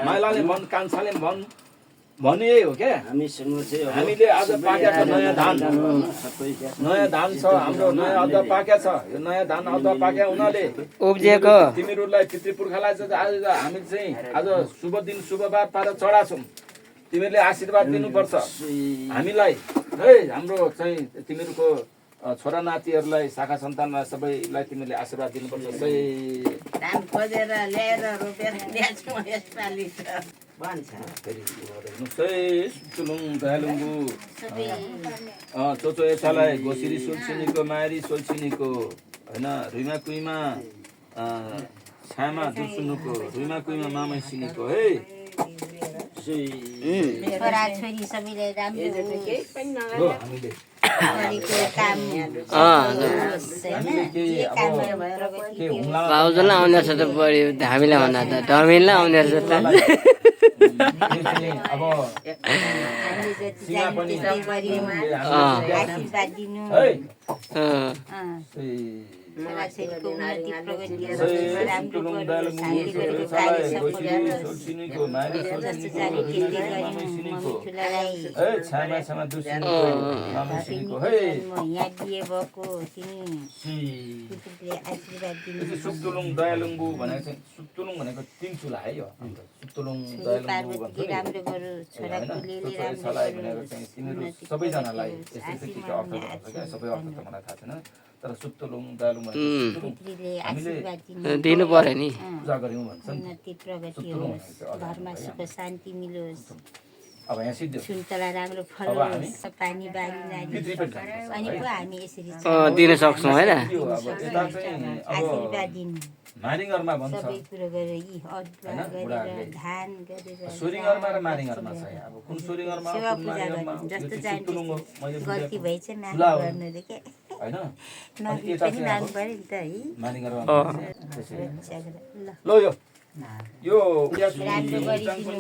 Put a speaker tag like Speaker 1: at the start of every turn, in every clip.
Speaker 1: माइलाले भन् कान्छाले भन् भन्ने यही हो क्या हामीले आज पाकेको नयाँ धान छ हाम्रो नयाँ अदुवा पाकेको छ यो नयाँ धान अदुवा पाके हुनाले
Speaker 2: उब्जिएको
Speaker 1: तिमीहरूलाई पितृपुर्खालाई चाहिँ आज हामी चाहिँ आज शुभ दिन शुभबार पारेर चढाछौँ तिमीहरूले आशीर्वाद दिनुपर्छ हामीलाई है हाम्रो चाहिँ तिमीहरूको छोरा नातिहरूलाई शाखा सन्तानलाई सबैलाई तिमीहरूले आशीर्वाद दिनुपर्छ
Speaker 3: धान खोजेर ल्याएर रोपेर ल्याएको यसपालि त
Speaker 1: चुलुङ दयालुङ्गु चोचो यतालाई घोसिरी सोल्छिनीको मारी सोल्छिनीको होइन रुइमा कुइमा छामा दुसुनुको रुइमा कुइमा मामै सिनीको है
Speaker 3: छोरा छोरी सबैलाई राम्रो
Speaker 1: हामीले
Speaker 2: भाउजूलाई आउने रहेछ त बढी हामीलाई भन्दा त धमिनलाई आउने रहेछ त
Speaker 1: अब
Speaker 3: आशीर्वाद दिनु
Speaker 1: सोल्छिनीको मारी सोल्छिनीको छामा छामा दुसुनुको मामै सिनीको है
Speaker 3: यहाँ बिहे भएको तिमी आशीर्वाद दिनु
Speaker 1: सुक्तुलुङ दयालुङ्गु भनेको चाहिँ सुक्तुलुङ भनेको 3 चुला है यो सुक्तुलुङ दयालुङ्गु भन्छ
Speaker 3: राम्रो गरौ छोरा कुलीले
Speaker 1: भनेको चाहिँ तिमीहरू सबैजनालाई यस्तै के अर्थ भन्छ क्या सबै अर्थ त मलाई थाहा छैन तर सुक्तुलुङ दयालुङ भनेको हामीले
Speaker 2: दिनु पर्यो नि
Speaker 1: पूजा गर्यौँ भन्छ नि
Speaker 3: उन्नति प्रगति होस् घरमा सुख शान्ति मिलोस्
Speaker 1: अब यहाँ सिद्धि
Speaker 3: सुन्तला राम्रो फलोस् पानी बारी नानी अनि पो हामी यसरी
Speaker 2: दिन सक्छौँ होइन
Speaker 1: अब यता चाहिँ
Speaker 3: आशीर्वाद दिनु
Speaker 1: मारिङहरुमा भन्छ
Speaker 3: सबै कुरो गरेर यी अदुवा गरेर धान गरेर
Speaker 1: सोरिङहरुमा र मारिङहरुमा छ अब कुन सोरिङहरुमा
Speaker 3: सेवा
Speaker 1: कुन
Speaker 3: पूजा
Speaker 1: मारिङहरुमा
Speaker 3: गर्नु जस्तो
Speaker 1: यो
Speaker 3: जान्छ
Speaker 1: सुक्तुलुङ हो मैले
Speaker 3: गल्ती
Speaker 1: बुझेको
Speaker 3: भएछ माफ
Speaker 1: चुला हो
Speaker 3: गर्नुले के
Speaker 1: हैन
Speaker 3: नदी
Speaker 1: यता
Speaker 3: पनि
Speaker 1: चाहिँ
Speaker 3: माग्नु
Speaker 1: अब
Speaker 3: पर्यो नि त है
Speaker 1: मारिङहरुमा त्यसरी
Speaker 3: रक्षा गरेर ल
Speaker 1: लो यो
Speaker 3: राम्रो गरिदिनु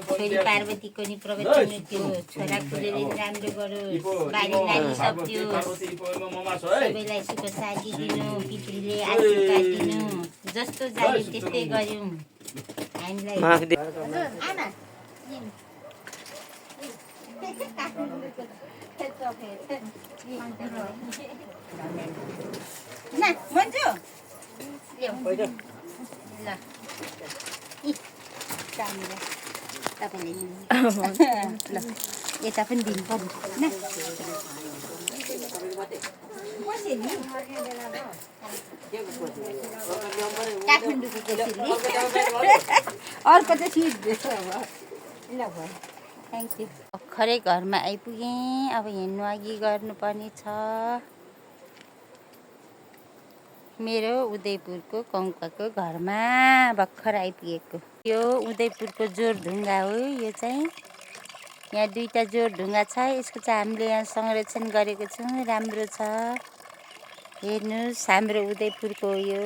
Speaker 3: छोरी पार्वतीको नि प्रगति हुनु त्यो छोरा कुलेले राम्रो गरोस् बारी नानी सक्योस् सबैलाई सुख शान्ति दिनु पितृले आशीर्वाद दिनु जस्तो जाने त्यस्तै गर्यौँ हामीलाई आमा ना मन्जु ल्याऊ ल तपाईँले ल यता पनि दिनु पर्यो न काठमाडौँको कसरी अर्को चाहिँ सिट अब ल भयो थ्याङ्क यू भर्खरै घरमा आइपुगेँ अब हिँड्नु अघि गर्नुपर्ने छ मेरो उदयपुरको कङ्काको घरमा भर्खर आइपुगेको यो उदयपुरको जोरढुङ्गा हो यो चाहिँ यहाँ 2टा जोरढुङ्गा छ यसको चाहिँ हामीले यहाँ संरक्षण गरेको छौँ राम्रो छ हेर्नुहोस् हाम्रो उदयपुरको यो